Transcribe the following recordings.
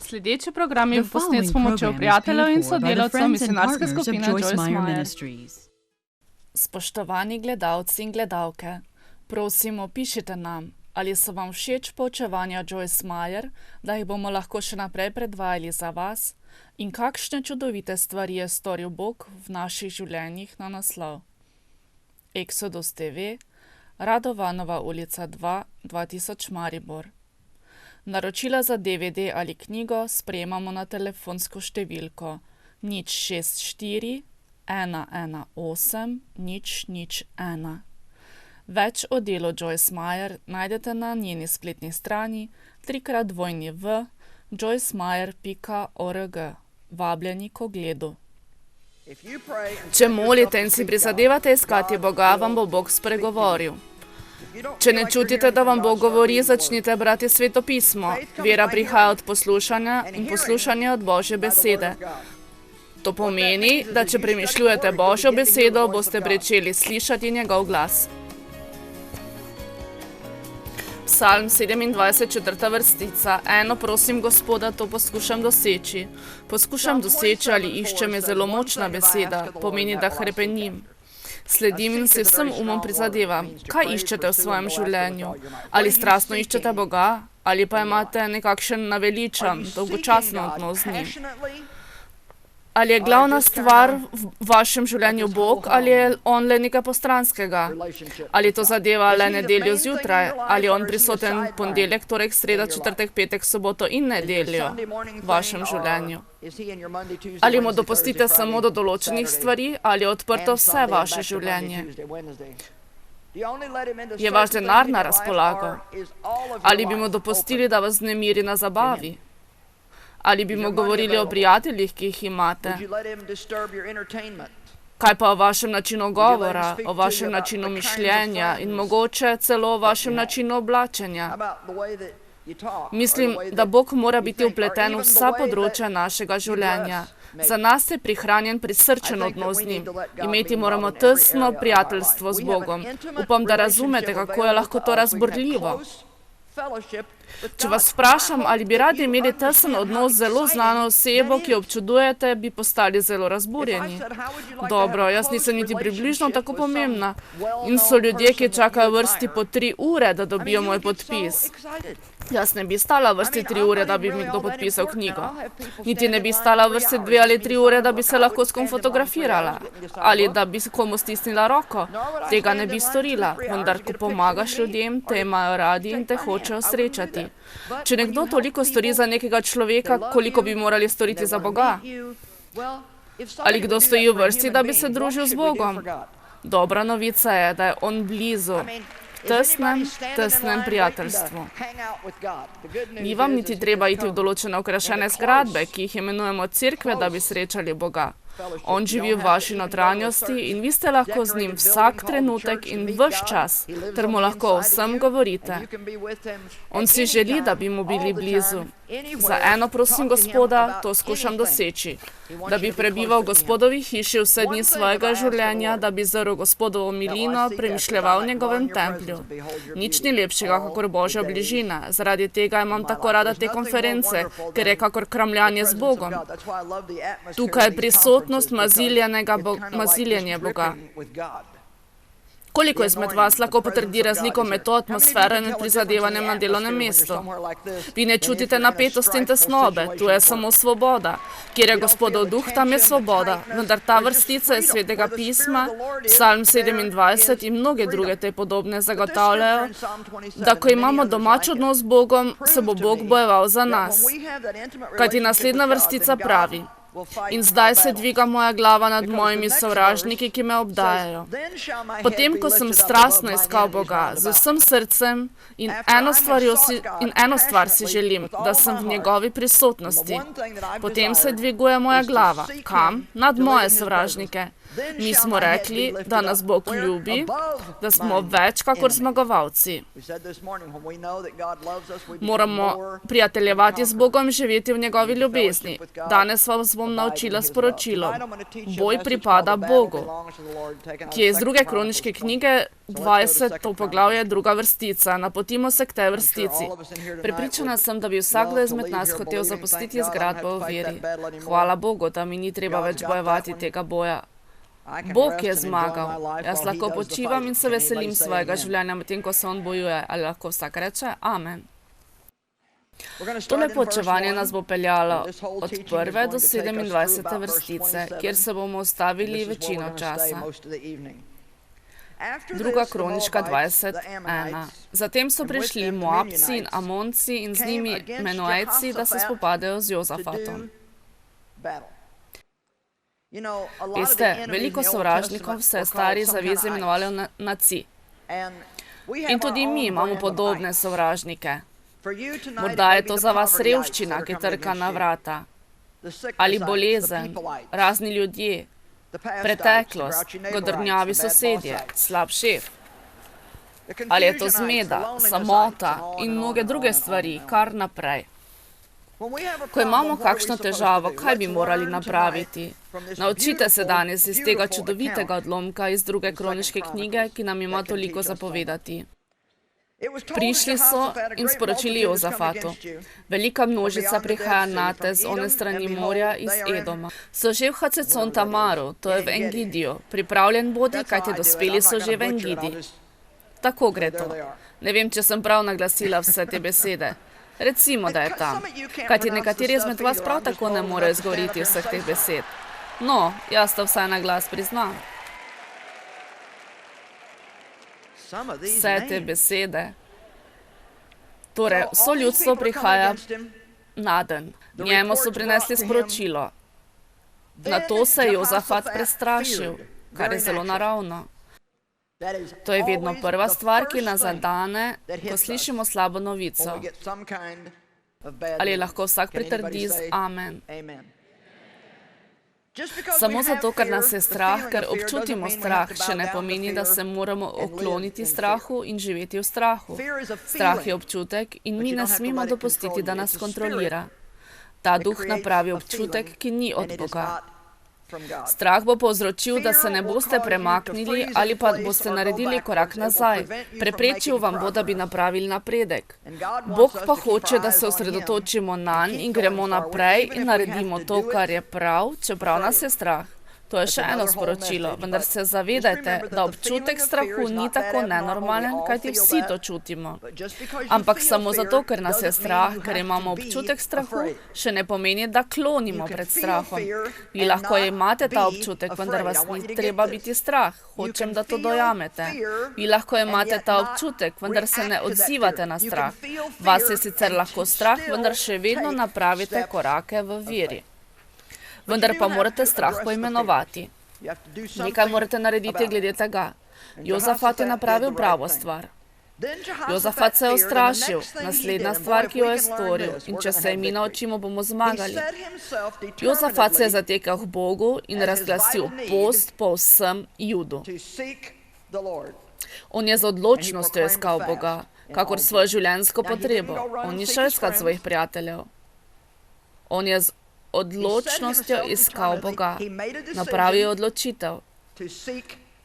Sledeči program je posnet s pomočjo prijateljev in sodelavcev misionarske skupine Joyce Meyer. Spoštovani gledalci in gledalke, prosimo, pišite nam, ali so vam všeč poučevanja Joyce Meyer, da jih bomo lahko še naprej predvajali za vas, in kakšne čudovite stvari je storil Bog v naših življenjih na naslov. Exodus TV, Radovanova ulica 2, 2000 Maribor. Naročila za DVD ali knjigo sprejemamo na telefonsko številko 064 118 001. Več o delu Joyce Meyer najdete na njeni spletni strani www.joycemeyer.org. Vabljeni k ogledu. Če molite in si prizadevate iskati Boga, vam bo Bog spregovoril. Če ne čutite, da vam Bog govori, začnite brati Sveto pismo. Vera prihaja od poslušanja in poslušanje od Božje besede. To pomeni, da če premišljujete Božjo besedo, boste pričeli slišati njegov glas. Psalm 27, 4. vrstica. Eno prosim Gospoda, to poskušam doseči. Poskušam doseči ali iščem je zelo močna beseda, pomeni, da hrepenim. Sledim in si vsem umom prizadevam. Kaj iščete v svojem življenju? Ali strastno iščete Boga? Ali pa imate nekakšen naveličan, dolgočasen odnos z njim? Ali je glavna stvar v vašem življenju Bog, ali je on le nekaj postranskega? Ali to zadeva le nedeljo zjutraj? Ali je on prisoten ponedeljek, torek, sreda, četrtek, petek, soboto in nedeljo v vašem življenju? Ali mu dopustite samo do določenih stvari, ali je odprto vse vaše življenje? Je vaš denar na razpolago? Ali bi mu dopustili, da vas vznemiri na zabavi? Ali bi mu govorili o prijateljih, ki jih imate? Kaj pa o vašem načinu govora, o vašem načinu mišljenja in mogoče celo o vašem načinu oblačenja? Mislim, da Bog mora biti vpleten v vsa področja našega življenja. Za nas je prihranjen prisrčen odnos z njim. Imeti moramo tesno prijateljstvo z Bogom. Upam, da razumete, kako je lahko to razburljivo. Če vas vprašam, ali bi radi imeli tesen odnos z zelo znano osebo, ki jo občudujete, bi postali zelo razburjeni. Dobro, jaz nisem niti približno tako pomembna. In so ljudje, ki čakajo vrsti po 3 ure, da dobijo moj podpis. Jaz ne bi stala v vrsti 3 ure, da bi mi kdo podpisal knjigo. Niti ne bi stala v vrsti 2 ali 3 ure, da bi se lahko s kom fotografirala. Ali da bi komu stisnila roko. Tega ne bi storila, vendar ko pomagaš ljudem, te imajo radi in te hočejo srečati. Če nekdo toliko stori za nekega človeka, koliko bi morali storiti za Boga? Ali kdo stoji v vrsti, da bi se družil z Bogom? Dobra novica je, da je on blizu. Tesnem prijateljstvu. Ni vam niti treba iti v določene okrašene zgradbe, ki jih imenujemo cerkve, da bi srečali Boga. On živi v vaši notranjosti in vi ste lahko z njim vsak trenutek in ves čas, ter mu lahko o vsem govorite. On si želi, da bi mu bili blizu. Za eno prosim Gospoda, to skušam doseči. Da bi prebival v Gospodovi hiši vse dni svojega življenja, da bi zrl Gospodovo milino, premišljeval v njegovem templju. Nič ni lepšega, kakor Božja bližina. Zaradi tega imam tako rada te konference, ker je kakor kramljanje z Bogom. Tukaj je prisotnost maziljenje Boga. Koliko izmed vas lahko potrdi razliko med to atmosfero in prizadevanjem na delovnem mestu? Vi ne čutite napetosti in tesnobe, tu je samo svoboda. Kjer je Gospodov duh, tam je svoboda. Vendar ta vrstica iz Svetega pisma, Psalm 27 in mnoge druge te podobne zagotavljajo, da ko imamo domač odnos z Bogom, se bo Bog bojeval za nas. Kajti naslednja vrstica pravi: in zdaj se dviga moja glava nad mojimi sovražniki, ki me obdajajo. Potem, ko sem strastno iskal Boga z vsem srcem in eno stvar si želim, da sem v njegovi prisotnosti. Potem se dviguje moja glava. Kam? Nad moje sovražnike. Mi smo rekli, da nas Bog ljubi, da smo več kakor zmagovalci. Moramo prijateljevati z Bogom, živeti v njegovi ljubezni. Danes vas bom naučila sporočilo. Boj pripada Bogu, ki je iz 2. kroniške knjige 20. poglavje 2. vrstica. Napotimo se k tej vrstici. Prepričana sem, da bi vsakdo izmed nas hotel zapustiti zgradbo v veri. Hvala Bogu, da mi ni treba več bojevati tega boja. Bog je zmagal. Jaz lahko počivam in se veselim svojega življenja, medtem ko se on bojuje. Ali lahko vsak reče amen. Tole poučevanje nas bo peljalo od 1. do 27. vrstice, kjer se bomo ustavili večino časa. 2. kroniška 20:1. Zatem so prišli Moabci in Amonci in z njimi Menuejci, da se spopadejo z Jozafatom. Veste, veliko sovražnikov se je stari zavezi imenovalo naci. In tudi mi imamo podobne sovražnike. Morda je to za vas revščina, ki trka na vrata. Ali bolezen, razni ljudje, preteklost, godrnjavi sosedje, slab šef. Ali je to zmeda, samota in mnoge druge stvari, kar naprej. Ko imamo kakšno težavo, kaj bi morali napraviti? Naučite se danes iz tega čudovitega odlomka iz 2. kroniške knjige, ki nam ima toliko zapovedati. Prišli so in sporočili Jozafatu. Velika množica prihaja nate z one strani morja iz Edoma. So že v Hacecon Tamaru, to je v Engidiju. Pripravljen bodi, kajti dospeli so že v Engidi. Tako gre to. Ne vem, če sem prav naglasila vse te besede. Recimo, da je tam. Kajti nekateri izmed vas prav tako ne morejo izgovoriti vseh teh besed. No, jaz to vsaj na glas priznam. Vse te besede. Torej, vso ljudstvo prihaja naden. Njemu so prinesli sporočilo. Na to se je Jozafat prestrašil, kar je zelo naravno. To je vedno prva stvar, ki nas zadane, ko slišimo slabo novico. Ali lahko vsak pritrdi z amen. Samo zato, ker nas je strah, ker občutimo strah, še ne pomeni, da se moramo okloniti strahu in živeti v strahu. Strah je občutek in mi ne smemo dopustiti, da nas kontrolira. Ta duh napravi občutek, ki ni od Boga. Strah bo povzročil, da se ne boste premaknili ali pa boste naredili korak nazaj. Preprečil vam bo, da bi napravili napredek. Bog pa hoče, da se osredotočimo nanj in gremo naprej in naredimo to, kar je prav, čeprav nas je strah. To je še eno sporočilo, vendar se zavedajte, da občutek strahu ni tako nenormalen, kajti vsi to čutimo. Ampak samo zato, ker nas je strah, ker imamo občutek strahu, še ne pomeni, da klonimo pred strahom. Vi lahko imate ta občutek, vendar vas ni treba biti strah. Hočem, da to dojamete. Vi lahko imate ta občutek, vendar se ne odzivate na strah. Vas je sicer lahko strah, vendar še vedno napravite korake v veri. Vendar pa morate strah poimenovati. Nekaj morate narediti glede tega. Jozafat je napravil pravo stvar. Jozafat se je ustrašil. Naslednja stvar, ki jo je storil. In če se mi naučimo, bomo zmagali. Jozafat se je zatekal k Bogu in razglasil post po vsem Judu. On je z odločnostjo iskal Boga, kakor svojo življenjsko potrebo. On ni šel iskat svojih prijateljev. On je z odločnostjo iskal Boga. Napravil odločitev.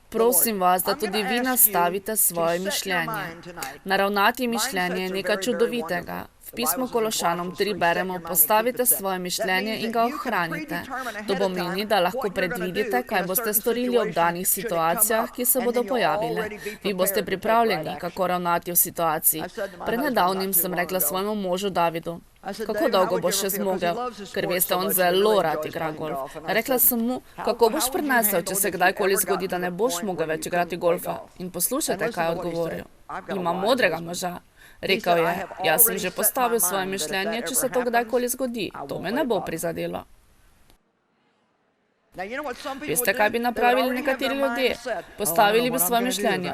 Prosim vas, da tudi vi nastavite svoje mišljenje. Naravnati mišljenje je nekaj čudovitega. V pismu Kološanom 3 beremo, postavite svoje mišljenje in ga ohranite. To pomeni, da lahko predvidite, kaj boste storili ob danih situacijah, ki se bodo pojavile. Vi boste pripravljeni, kako ravnati v situaciji. Pred nedavnim sem rekla svojemu možu Davidu, kako dolgo boš še zmogel, ker veste, on zelo rad igra golf. Rekla sem mu, kako boš prenesel, če se kdajkoli zgodi, da ne boš mogel več igrati golfa. In poslušajte, kaj je odgovoril. Imam modrega moža. Rekel je, jaz sem že postavil svoje mišljenje, če se to kdajkoli zgodi. To me ne bo prizadelo. Veste, kaj bi napravili nekateri ljudje? Postavili bi svoje mišljenje.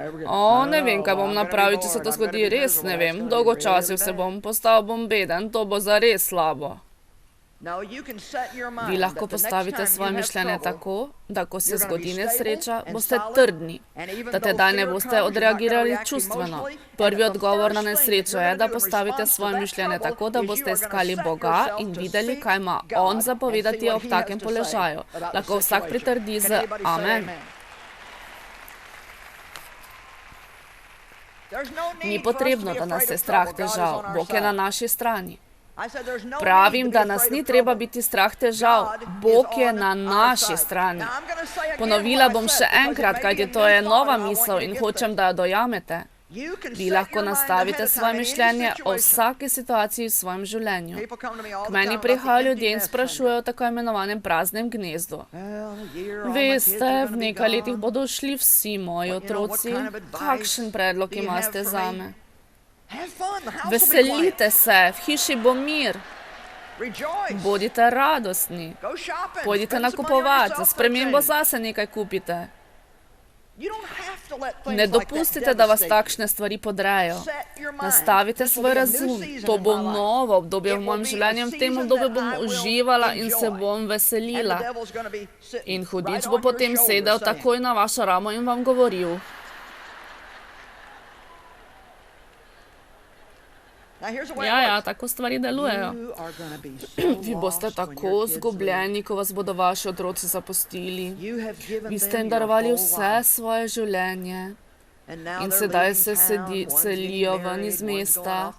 Ne vem, kaj bom napravil, če se to zgodi, res ne vem. Dolgočasil se bom, postal bom beden, to bo zares slabo. Vi lahko postavite svoje mišljenje tako, da ko se zgodi nesreča, boste trdni, da tedaj ne boste odreagirali čustveno. Prvi odgovor na nesrečo je, da postavite svoje mišljenje tako, da boste iskali Boga in videli, kaj ima On zapovedati ob takem položaju. Lahko vsak pritrdi z amen. Ni potrebno, da nas je strah težav. Bog je na naši strani. Pravim, da nas ni treba biti strah težav. Bog je na naši strani. Ponovila bom še enkrat, kajti to je nova misel in hočem, da jo dojamete. Vi lahko nastavite svoje mišljenje o vsaki situaciji v svojem življenju. K meni prihajajo ljudje in sprašujejo o tako imenovanem praznem gnezdu. Veste, v nekaj letih bodo šli vsi moji otroci. Kakšen predlog imate zame? Veselite se, v hiši bo mir. Bodite radostni. Pojdite nakupovati, za spremembo zase nekaj kupite. Ne dopustite, da vas takšne stvari podrejo. Nastavite svoj razum. To bo novo obdobje v mojem življenju, v tem obdobju bom uživala in se bom veselila. In hudič bo potem sedel takoj na vašo ramo in vam govoril. Ja, tako stvari delujejo. Vi boste tako zgubljeni, ko vas bodo vaši otroci zapustili. Vi ste jim darovali vse svoje življenje. In sedaj se selijo ven iz mesta.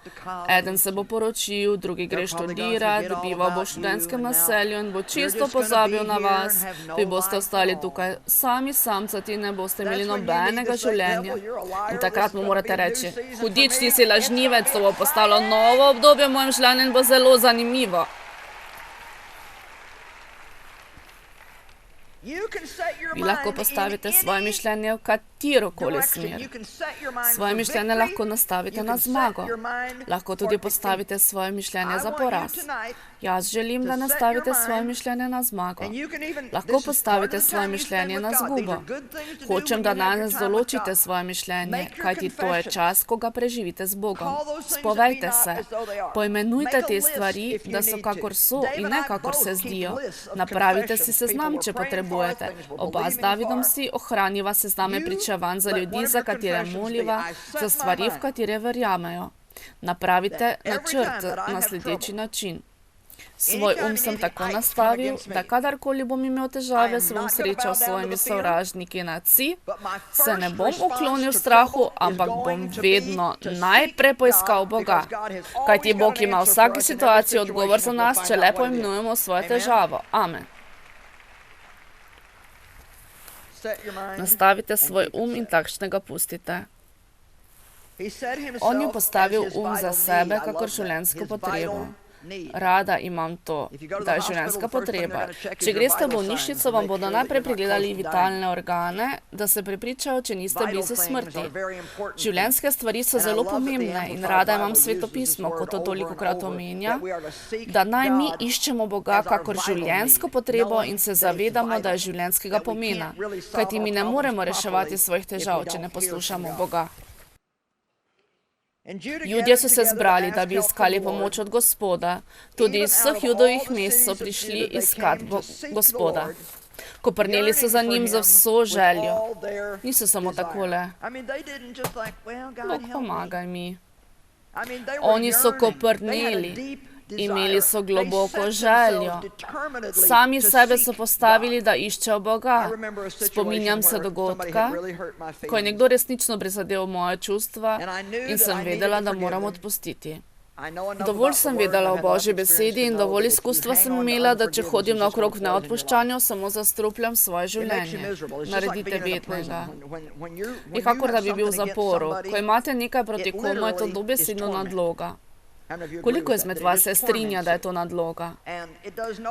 Eden se bo poročil, drugi gre študirati, bival bo v študentskem naselju in bo čisto pozabil na vas. Vi boste ostali tukaj sami samcati in ne boste imeli nobenega življenja. In takrat mu morate reči, hudič, ti si lažnivec, to bo postalo novo obdobje v mojem življenju in bo zelo zanimivo. Vi lahko postavite svoje mišljenje v katerokoli smer. Svoje mišljenje lahko nastavite na zmago. Lahko tudi postavite svoje mišljenje za poraz. Jaz želim, da nastavite svoje mišljenje na zmago. Lahko postavite svoje mišljenje na zgubo. Hočem, da danes določite svoje mišljenje, kajti to je čas, ko ga preživite z Bogom. Spovejte se. Poimenujte te stvari, da so kakor so in ne kakor se zdijo. Napravite si seznam, če potrebujete. Oba z Davidom si ohraniva sezname pričevanj za ljudi, za katere moliva, za stvari, v katere verjamejo. Napravite načrt na sledeči način. Svoj sem tako nastavil, da kadarkoli bom imel težave, se bom srečal s svojimi sovražniki na si, se ne bom uklonil strahu, ampak bom vedno najprej poiskal Boga. Kajti Bog ima v vsaki situaciji odgovor za nas, če le poimenujemo svojo težavo. Amen. Nastavite svoj in takšnega pustite. On je postavil za sebe kakor življenjsko potrebo. Rada imam to, da je življenjska potreba. Če greste v bolnišnico, vam bodo najprej pregledali vitalne organe, da se prepričajo, če niste blizu smrti. Življenjske stvari so zelo pomembne in rada imam svetopismo, kot to tolikokrat omenja, da naj mi iščemo Boga kakor življenjsko potrebo in se zavedamo, da je življenjskega pomena, kajti mi ne moremo reševati svojih težav, če ne poslušamo Boga. Judje so se zbrali, da bi iskali pomoč od Gospoda. Tudi iz vseh judovih mest so prišli iskat Gospoda. Koprneli so za njim za vso željo. Niso samo takole. Bog, pomagaj mi. Oni so koprneli. Imeli so globoko željo. Sami sebe so postavili, da iščejo Boga. Spominjam se dogodka, ko je nekdo resnično prizadel moje čustva in sem vedela, da moram odpustiti. Dovolj sem vedela o Božji besedi in dovolj izkustva sem imela, da če hodim naokrog v neodpuščanju, samo zastrupljam svoje življenje. Naredite vednega. Je kakor da bi bil v zaporu. Ko imate nekaj proti komu, je to dobesedno nadloga. Koliko izmed vas se strinja, da je to nadloga?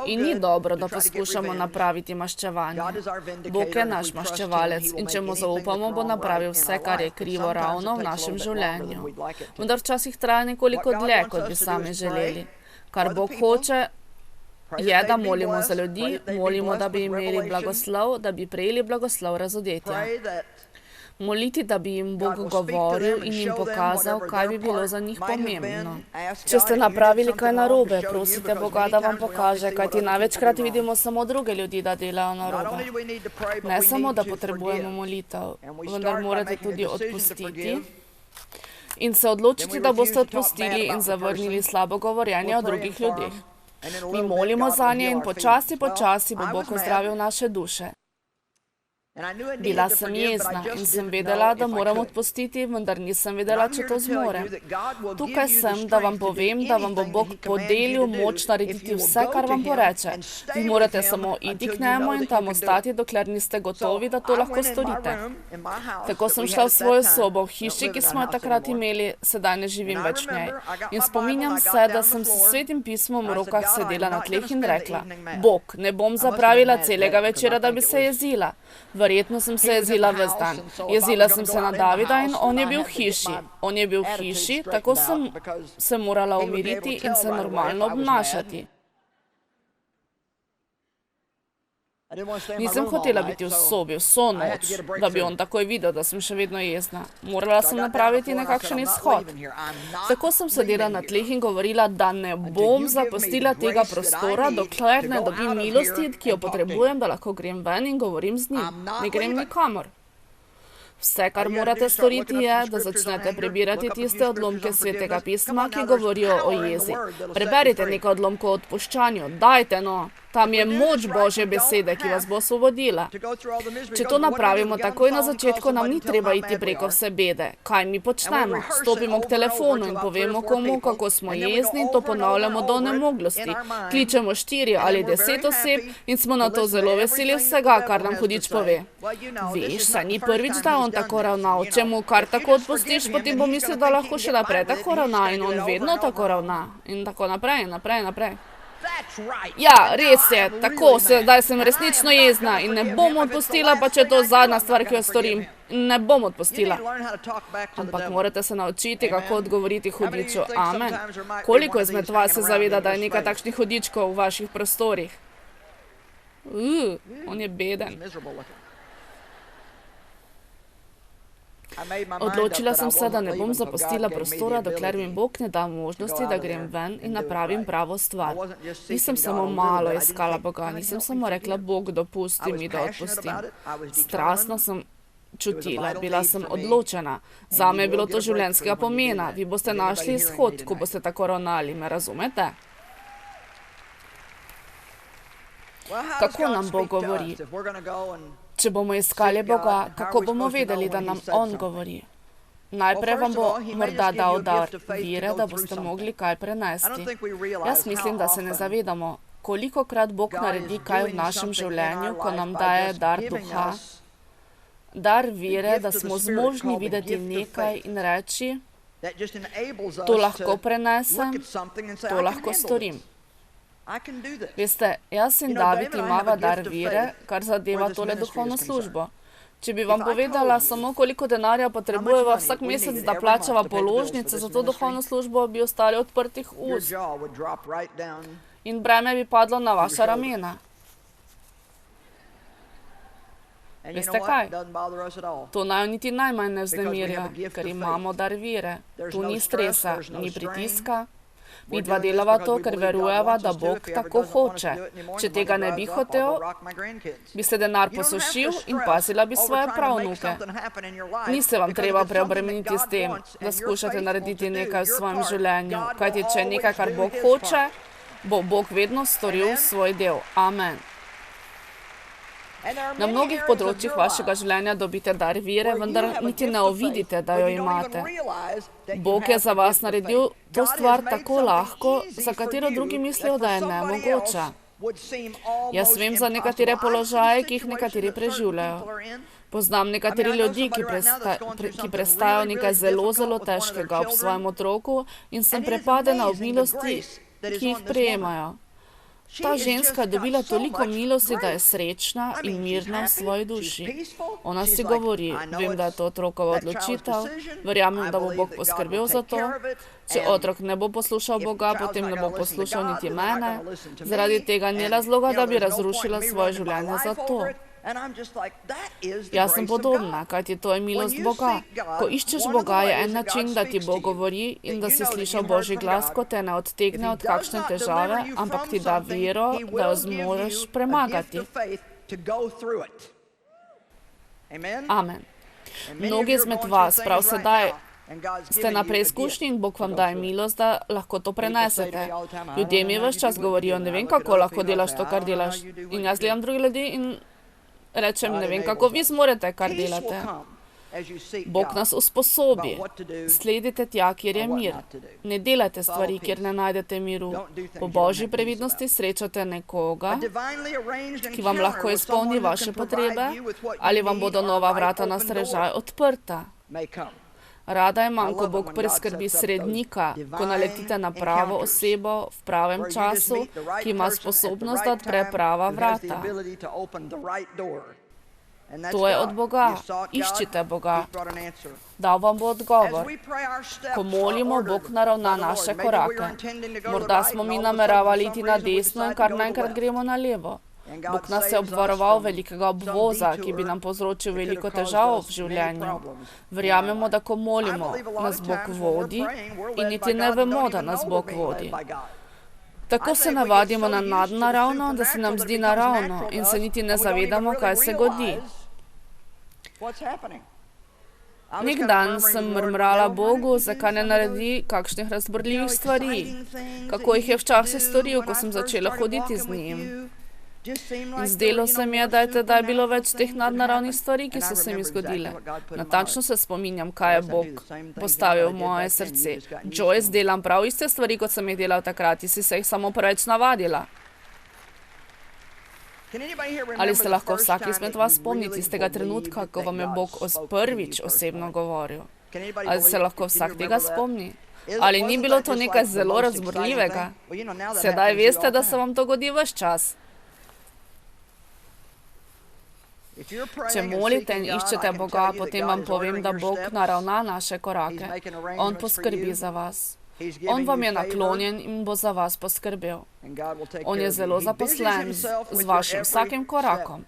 In ni dobro, da poskušamo napraviti maščevanje. Bog je naš maščevalec in če mu zaupamo, bo napravil vse, kar je krivo ravno v našem življenju. Vendar včasih traja nekoliko dlje, kot bi sami želeli. Kar Bog hoče, je, da molimo za ljudi, molimo, da bi imeli blagoslov, da bi prejeli blagoslov razodetja. Moliti, da bi jim Bog govoril in jim pokazal, kaj bi bilo za njih pomembno. Če ste napravili kaj narobe, prosite Boga, da vam pokaže, kajti največkrat vidimo samo druge ljudi, da delajo narobe. Ne samo, da potrebujemo molitev, vendar morate tudi odpustiti in se odločiti, da boste odpustili in zavrnili slabo govorjenje o drugih ljudeh. Mi molimo zanje in počasi bo Bog ozdravil naše duše. Bila sem jezna in sem vedela, da moram odpustiti, vendar nisem vedela, če to zmorem. Tukaj sem, da vam povem, da vam bo Bog podelil moč narediti vse, kar vam poreče. Vi morate samo iti k njemu in tam ostati, dokler niste gotovi, da to lahko storite. Tako sem šla v svojo sobo, v hiši, ki smo jo takrat imeli, sedaj ne živim več v njej. In spominjam se, da sem s svetim pismom v rokah sedela na tleh in rekla: Bog, ne bom zapravila celega večera, da bi se jezila. Verjetno sem se jezila ves dan. Jezila sem se na Davida in on je bil v hiši. On je bil v hiši, tako sem se morala umiriti in se normalno obnašati. Nisem hotela biti v sobi vso noč, da bi on takoj videl, da sem še vedno jezna. Morala sem napraviti nekakšen izhod. Tako sem sedela na tleh in govorila, da ne bom zapustila tega prostora, dokler ne dobim milosti, ki jo potrebujem, da lahko grem ven in govorim z njim. Ne grem nikamor. Vse, kar morate storiti, je, da začnete prebirati tiste odlomke Svetega pisma, ki govorijo o jezi. Preberite nekaj odlomkov o odpuščanju, dajte no! Tam je moč Božje besede, ki vas bo osvobodila. Če to napravimo takoj na začetku, nam ni treba iti preko vse bede. Kaj mi počnemo? Stopimo k telefonu in povemo komu, kako smo jezni in to ponavljamo do onemoglosti. Kličemo 4 ali 10 oseb in smo na to zelo veseli vsega, kar nam hudič pove. Veš, saj ni prvič, da on tako ravnal. Če mu kar tako odpustiš, potem bo mislil, da lahko še naprej tako ravna in on vedno tako ravna. In tako naprej, naprej. Ja, res je, tako, sedaj sem resnično jezna in ne bom odpustila, pa če je to zadnja stvar, ki jo storim. Ne bom odpustila. Ampak morate se naučiti, kako odgovoriti hudiču. Amen. Koliko izmed vas se zaveda, da je nekaj takšnih hudičkov v vaših prostorih? On je beden. Odločila sem se, da ne bom zapustila prostora, dokler mi Bog ne da možnosti, da grem ven in napravim pravo stvar. Nisem samo malo iskala Boga, nisem samo rekla, Bog, dopusti mi, da odpustim. Strastno sem čutila, bila sem odločena. Zame je bilo to življenjskega pomena. Vi boste našli izhod, ko boste tako ravnali, me razumete? Kako nam Bog govori? Če bomo iskali Boga, kako bomo vedeli, da nam On govori? Najprej vam bo morda dal dar vire, da boste mogli kaj prenesti. Jaz mislim, da se ne zavedamo, kolikokrat Bog naredi kaj v našem življenju, ko nam daje dar duha, dar vire, da smo zmožni videti nekaj in reči, to lahko prenesem, to lahko storim. Veste, jaz in David imava dar vire, kar zadeva tole duhovno službo. Če bi vam povedala samo, koliko denarja potrebujeva vsak mesec, da plačava položnice za to duhovno službo, bi ostali odprtih ust. In breme bi padlo na vaša ramena. Veste kaj? To naj niti najmanj ne vznemirja, ker imamo dar vire. Tu ni stresa, ni pritiska. Mi dva delava to, ker verujeva, da Bog tako hoče. Če tega ne bi hotel, bi se denar posušil in pazila bi svoje pravnuke. Ni se vam treba preobremeniti s tem, da skušate narediti nekaj v svojem življenju, kajti če je nekaj, kar Bog hoče, bo Bog vedno storil svoj del. Amen. Na mnogih področjih vašega življenja dobite dar vire, vendar niti ne uvidite, da jo imate. Bog je za vas naredil to stvar tako lahko, za katero drugi mislijo, da je nemogoča. Jaz vem za nekatere položaje, ki jih nekateri preživljajo. Poznam nekateri ljudi, ki prestajajo nekaj zelo težkega ob svojem otroku in sem prepadena ob milosti, ki jih prejemajo. Ta ženska je dobila toliko milosti, da je srečna in mirna v svoji duši. Ona si govori, vem, da je to otrokova odločitev, verjamem, da bo Bog poskrbel za to. Če otrok ne bo poslušal Boga, potem ne bo poslušal niti mene. Zaradi tega ni razloga, da bi razrušila svoje življenje za to. Jaz sem podobna, kajti to je milost Boga. Ko iščeš Boga, je en način, da ti Bog govori in da si slišal Božji glas, ko te ne odtegne od kakšne težave, ampak ti da vero, da jo zmoreš premagati. Amen. Mnogi izmed vas prav sedaj ste na preizkušnji in Bog vam daje milost, da lahko to prenesete. Ljudje mi ves čas govorijo, ne vem, kako lahko delaš to, kar delaš. In jaz gledam druge ljudi in rečem, ne vem, kako vi zmorete, kar delate. Bog nas usposobi. Sledite tja, kjer je mir. Ne delajte stvari, kjer ne najdete miru. Po Božji previdnosti srečate nekoga, ki vam lahko izpolni vaše potrebe, ali vam bodo nova vrata na strežaj odprta. Rada imam, ko Bog priskrbi srednika, ko naletite na pravo osebo v pravem času, ki ima sposobnost, da odpre prava vrata. To je od Boga. Iščite Boga. Dal vam bo odgovor. Ko molimo, Bog naravna naše korake. Morda smo mi nameravali iti na desno in kar naenkrat gremo na levo. Bog nas je obvaroval velikega obvoza, ki bi nam povzročil veliko težav v življenju. Verjamemo, da ko molimo, nas Bog vodi in niti ne vemo, da nas Bog vodi. Tako se navadimo na nadnaravno, da se nam zdi naravno in se niti ne zavedamo, kaj se godi. Nek dan sem mrmrala Bogu, zakaj ne naredi kakšnih razburljivih stvari, kako jih je včasih storil, ko sem začela hoditi z njim. In zdelo se mi je, da je tedaj bilo več teh nadnaravnih stvari, ki so se mi zgodile. Natančno se spominjam, kaj je Bog postavil v moje srce. Joyce, delam prav iste stvari, kot sem jih delal takrat, si se jih samo preveč navadila. Ali se lahko vsak izmed vas spomni tistega trenutka, ko vam je Bog prvič osebno govoril? Ali se lahko vsak tega spomni? Ali ni bilo to nekaj zelo razburljivega? Sedaj veste, da se vam to godi ves čas. Če molite in iščete Boga, potem vam povem, da Bog naravna naše korake. On poskrbi za vas. On vam je naklonjen in bo za vas poskrbel. On je zelo zaposlen z vašim vsakim korakom.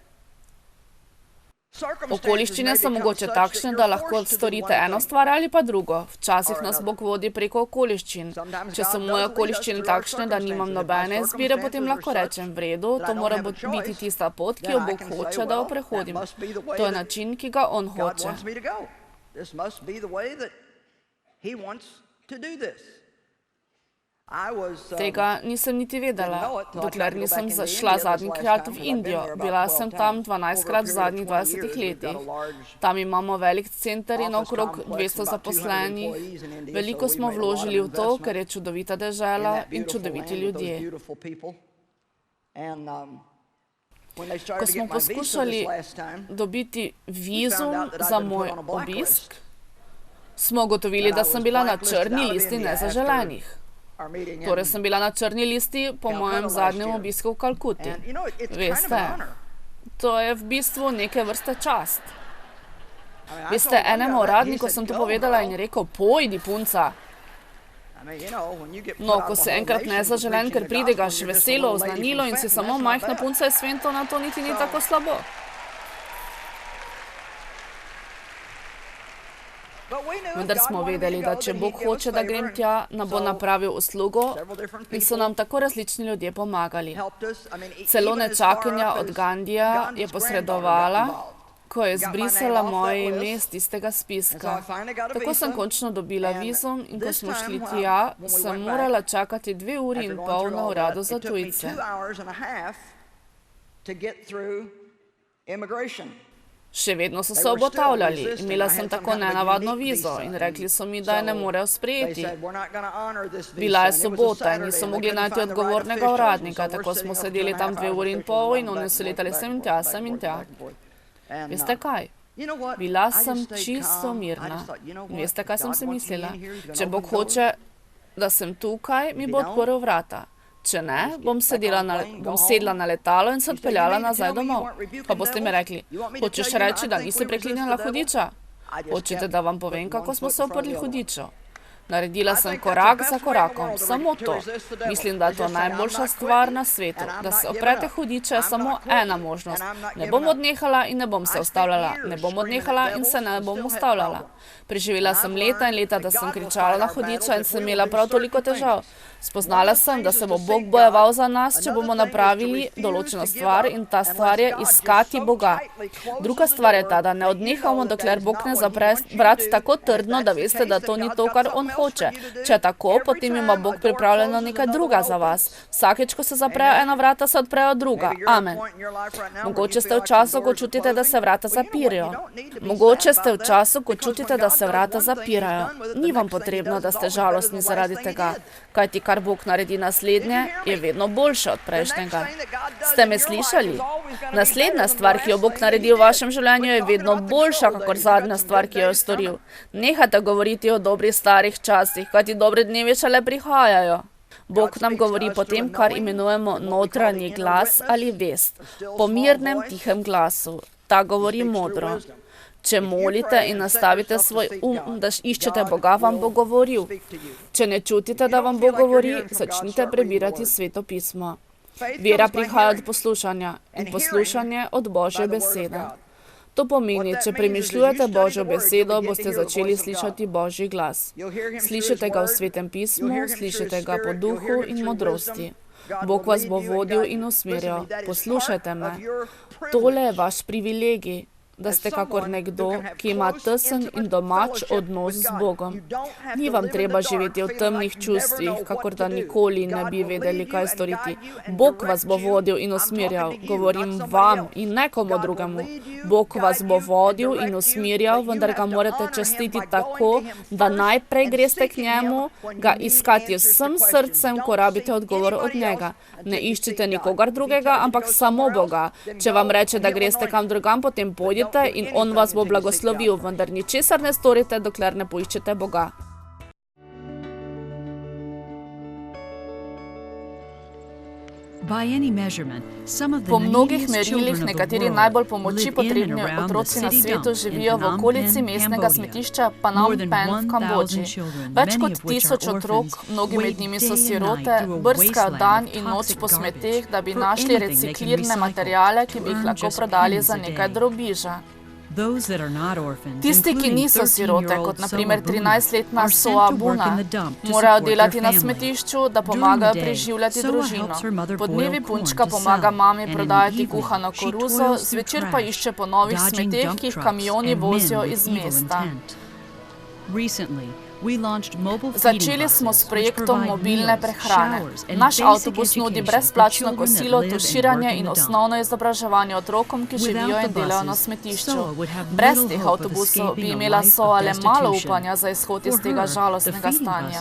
Okoliščine so mogoče takšne, da lahko storite eno stvar ali pa drugo. Včasih nas Bog vodi preko okoliščin. Če so moje okoliščine takšne, da nimam nobene izbire, potem lahko rečem, v redu, to mora biti tista pot, ki jo Bog hoče, da jo prehodim. To je način, ki ga On hoče. Tega nisem niti vedela, dokler nisem šla zadnjikrat v Indijo. Bila sem tam 12krat v zadnjih 20 letih. Tam imamo velik center in okrog 200 zaposlenih. Veliko smo vložili v to, ker je čudovita dežela in čudoviti ljudje. Ko smo poskušali dobiti vizum za moj obisk, smo ugotovili, da sem bila na črni listi nezaželenih. Torej sem bila na črni listi po mojem zadnjem obisku v Kalkuti. Veste, to je v bistvu neke vrste čast. Veste, enemu uradniku sem to povedala in je rekel, pojdi, punca. No, ko si enkrat nezaželen, ker pride ga še veselo oznanilo in si samo majhna punca je Sventona, to niti ni tako slabo. Vendar smo vedeli, da če Bog hoče, da grem tja, nam bo napravil uslugo in so nam tako različni ljudje pomagali. Celo nečakinja od Gandija je posredovala, ko je zbrisala moje ime z tistega spiska. Tako sem končno dobila vizum in ko smo šli tja, sem morala čakati 2 uri in pol na uradu za tujce. Še vedno so se obotavljali. Imela sem tako nenavadno vizo in rekli so mi, da je ne morejo sprejeti. Bila je sobota in niso mogli najti odgovornega uradnika, tako smo sedeli tam 2 uri in pol in oni so letali sem in tja. Veste kaj? Bila sem čisto mirna. Veste, kaj sem si mislila? Če Bog hoče, da sem tukaj, mi bo odprl vrata. Če ne, bom sedla na letalo in se odpeljala nazaj domov. Pa boste mi rekli, hočeš reči, da nisi preklinjala hudiča? Hočete, da vam povem, kako smo se uprli hudiču? Naredila sem korak za korakom, samo to. Mislim, da je to najboljša stvar na svetu, da se oprete hudiče je samo ena možnost. Ne bom odnehala in ne bom se ustavljala, ne bom odnehala in se ne bom ustavljala. Preživela sem leta in leta, da sem kričala na hudiča in sem imela prav toliko težav. Spoznala sem, da se bo Bog bojeval za nas, če bomo napravili določeno stvar in ta stvar je iskati Boga. Druga stvar je ta, da ne odnehamo, dokler Bog ne zapre vrat tako trdno, da veste, da to ni to, kar on hoče. Če je tako, potem ima Bog pripravljeno nekaj druga za vas. Vsakeč, ko se zaprejo ena vrata, se odprejo druga. Amen. Mogoče ste v času, ko čutite, da se vrata zapirajo. Mogoče ste v času, ko čutite, da se vrata zapirajo. Ni vam potrebno, da ste žalostni zaradi tega, kajti kar Bog naredi naslednje, je vedno boljše od prejšnjega. Ste me slišali? Naslednja stvar, ki jo Bog naredi v vašem življenju, je vedno boljša, kakor zadnja stvar, ki jo je storil. Nehajte govoriti o dobrih starih časih, kajti dobri dnevi šele prihajajo. Bog nam govori po tem, kar imenujemo notranji glas ali vest, po mirnem, tihem glasu. Ta govori modro. Če molite in nastavite svoj da iščete Boga, vam bo govoril. Če ne čutite, da vam bo govori, začnite prebirati Sveto pismo. Vera prihaja od poslušanja in poslušanje od Božje besede. To pomeni, če premišljujete Božjo besedo, boste začeli slišati Božji glas. Slišite ga v Svetem pismu, slišite ga po duhu in modrosti. Bog vas bo vodil in usmerjal. Poslušajte me. Tole je vaš privilegij, da ste kakor nekdo, ki ima tesen in domač odnos z Bogom. Ni vam treba živeti v temnih čustvih, kakor da nikoli ne bi vedeli, kaj storiti. Bog vas bo vodil in usmerjal. Govorim vam in nekomu drugemu. Bog vas bo vodil in usmerjal, vendar ga morate častiti tako, da najprej greste k njemu, ga iskati vsem srcem, ko rabite odgovor od njega. Ne iščite nikogar drugega, ampak samo Boga. Če vam reče, da greste kam drugam, potem pojdite in on vas bo blagoslovil, vendar ničesar ne storite, dokler ne poiščete Boga. Po mnogih merilih nekateri najbolj pomoči potrebni otroci na svetu živijo v okolici mestnega smetišča Phnom Penh v Kambodži. Več kot 1000 otrok, mnogi med njimi so sirote, brskajo dan in noč po smeteh, da bi našli reciklirne materiale, ki bi jih lahko prodali za nekaj drobiža. Tisti, ki niso sirote, kot na primer 13-letna Soa Buna, morajo delati na smetišču, da pomagajo preživljati družino. Podnevi punčka pomaga mami prodajati kuhano koruzo, zvečer pa išče po novih smeteh, ki jih kamioni vozijo iz mesta. Začeli smo s projektom mobilne prehrane. Naš avtobus nudi brezplačno kosilo, tuširanje in osnovno izobraževanje otrokom, ki živijo in delajo na smetišču. Brez teh avtobusov bi imela Soa le malo upanja za izhod iz tega žalostnega stanja.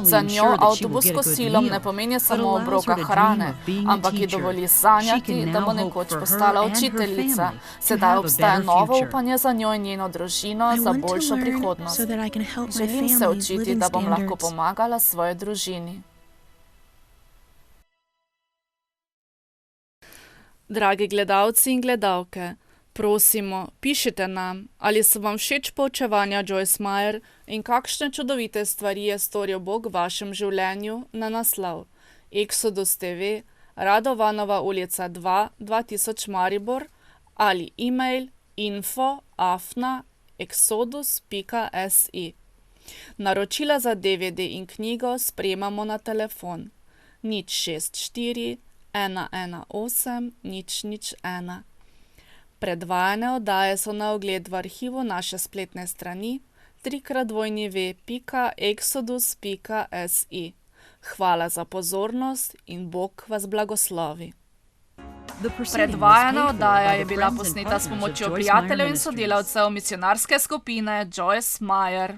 Za njo avtobus s kosilom ne pomeni samo obroka hrane, ampak ji dovoli sanjati, da bo nekoč postala učiteljica. Sedaj obstaja novo upanje za njo in njeno družino za boljšo prihodnost. Želim se učiti, da bom lahko pomagala svoji družini. Dragi gledalci in gledalke, prosimo, pišite nam, ali so vam všeč poučevanja Joyce Meyer in kakšne čudovite stvari je storil Bog v vašem življenju na naslov Exodus TV, Radovanova ulica 2, 2000 Maribor ali e-mail info@exodus.si. Naročila za DVD in knjigo sprejemamo na telefon 064 118 001. Predvajane oddaje so na ogled v arhivu naše spletne strani www.exodus.si. Hvala za pozornost in Bog vas blagoslovi. Predvajana oddaja je bila posneta s pomočjo prijateljev in sodelavcev misionarske skupine Joyce Meyer.